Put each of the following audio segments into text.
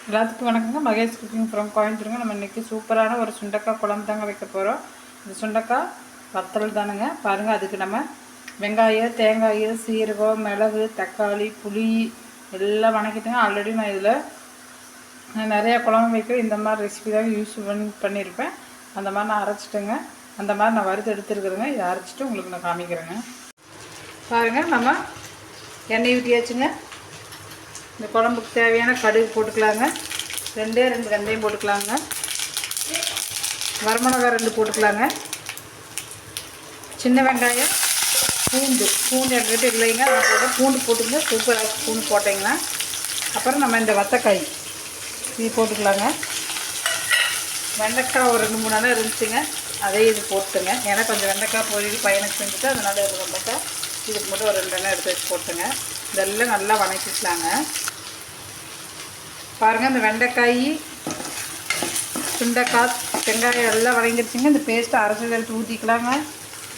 எல்லாத்துக்கும் வணக்கங்க. Mahesh cooking from கோயம்புத்தூருங்க. நம்ம இன்றைக்கி சூப்பரான ஒரு சுண்டக்காய் குழம்பு தாங்க வைக்க போகிறோம். இந்த சுண்டக்காய் வத்தல் தானுங்க. பாருங்கள், அதுக்கு நம்ம வெங்காயம், தேங்காய், சீரகம், மிளகு, தக்காளி, புளி எல்லாம் வணக்கிட்டுங்க. ஆல்ரெடி நான் இதில் நிறையா குழம்பு வைக்க இந்த மாதிரி ரெசிபி தான் யூஸ் பண்ணியிருப்பேன். அந்த மாதிரி நான் அரைச்சிட்டேங்க. அந்த மாதிரி நான் வறுத்து எடுத்துருக்குறேங்க. இதை அரைச்சிட்டு உங்களுக்கு நான் காமிக்கிறேங்க. பாருங்கள், நம்ம எண்ணெய் ஊற்றியாச்சுங்க. இந்த குழம்புக்கு தேவையான கடுகு போட்டுக்கலாங்க. ரெண்டு வெந்தயம் போட்டுக்கலாங்க. வரமிளகா 2 போட்டுக்கலாங்க. சின்ன வெங்காயம், பூண்டு என்கிட்ட இல்லைங்க, அதை போட்டு பூண்டு போட்டுங்க. சூப்பராக பூண்டு போட்டிங்கன்னா அப்புறம் நம்ம இந்த வத்தக்காய் இது போட்டுக்கலாங்க. வெண்டைக்காய் ஒரு 2-3 நாளாக இருந்துச்சுங்க, அதே இது போட்டுங்க. ஏன்னா கொஞ்சம் வெண்டைக்காய் பொரியல் பையனுக்கு செஞ்சுட்டு அதனால் இது வெண்டைக்காய் இதுக்கு மட்டும் ஒரு 2 எண்ணெய் எடுத்து வச்சு போட்டுங்க. இதெல்லாம் நல்லா வணக்கிக்கலாங்க. பாருங்கள், இந்த வெண்டைக்காய், சுண்டைக்காய், வெங்காயம் எல்லாம் வதங்கிடுச்சுங்க. இந்த பேஸ்ட்டை அரைச்சி எடுத்து ஊற்றிக்கலாங்க.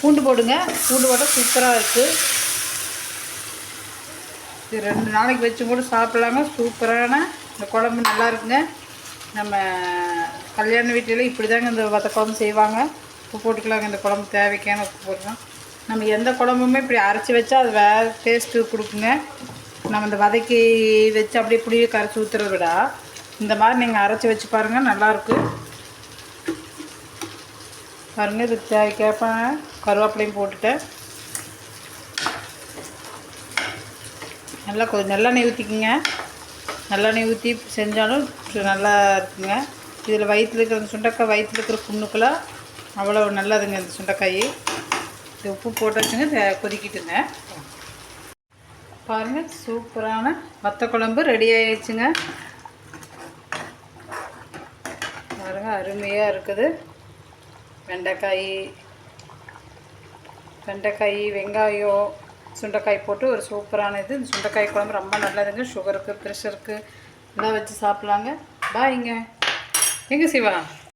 பூண்டு போடுங்க. பூண்டு போட்டால் சூப்பராக இருக்குது. இது 2 நாளைக்கு வச்சு கூட சாப்பிட்லாங்க. சூப்பரான இந்த குழம்பு நல்லா இருக்குங்க. நம்ம கல்யாண வீட்டில் இப்படி தாங்க இந்த வத்த குழம்பு செய்வாங்க. உப்பு போட்டுக்கலாங்க. இந்த குழம்பு தேவைக்கான உப்பு போட்டுக்கலாம். நம்ம எந்த குழம்புமே இப்படி அரைச்சி வச்சா அது வேறு டேஸ்ட்டு கொடுக்குங்க. நம்ம இந்த வதக்கி வச்சு அப்படியே புளியை கரைச்சி ஊற்றுறத விட இந்த மாதிரி நீங்கள் அரைச்சி வச்சு பாருங்கள், நல்லாயிருக்கு. பாருங்கள், இதுக்கு தேவைக்கேற்ப கருவேப்பிலையும் போட்டுட்டேன். நல்லா கொஞ்சம் நல்லெண்ணெய் ஊற்றிக்கிங்க. நல்லெண்ணெய் ஊற்றி செஞ்சாலும் நல்லா இருக்குங்க. இதில் வயிற்றில் இருக்கிற சுண்டைக்காய், வயிற்றில் இருக்கிற புண்ணுக்கெல்லாம் அவ்வளோ நல்லதுங்க இந்த சுண்டைக்காய். இது உப்பு போட்டு வச்சுங்க, கொதிக்கிட்டுங்க. பாருங்கள், சூப்பரான வத்த குழம்பு ரெடி ஆகிடுச்சுங்க. பாருங்கள், அருமையாக இருக்குது. வெண்டைக்காய், வெங்காயம், சுண்டைக்காய் போட்டு ஒரு சூப்பரான இது. இந்த சுண்டைக்காய் குழம்பு ரொம்ப நல்லதுங்க. சுகருக்கு, ப்ரெஷருக்கு எல்லாம் வச்சு சாப்பிட்லாங்க. பாய்ங்க. எங்கே சிவா?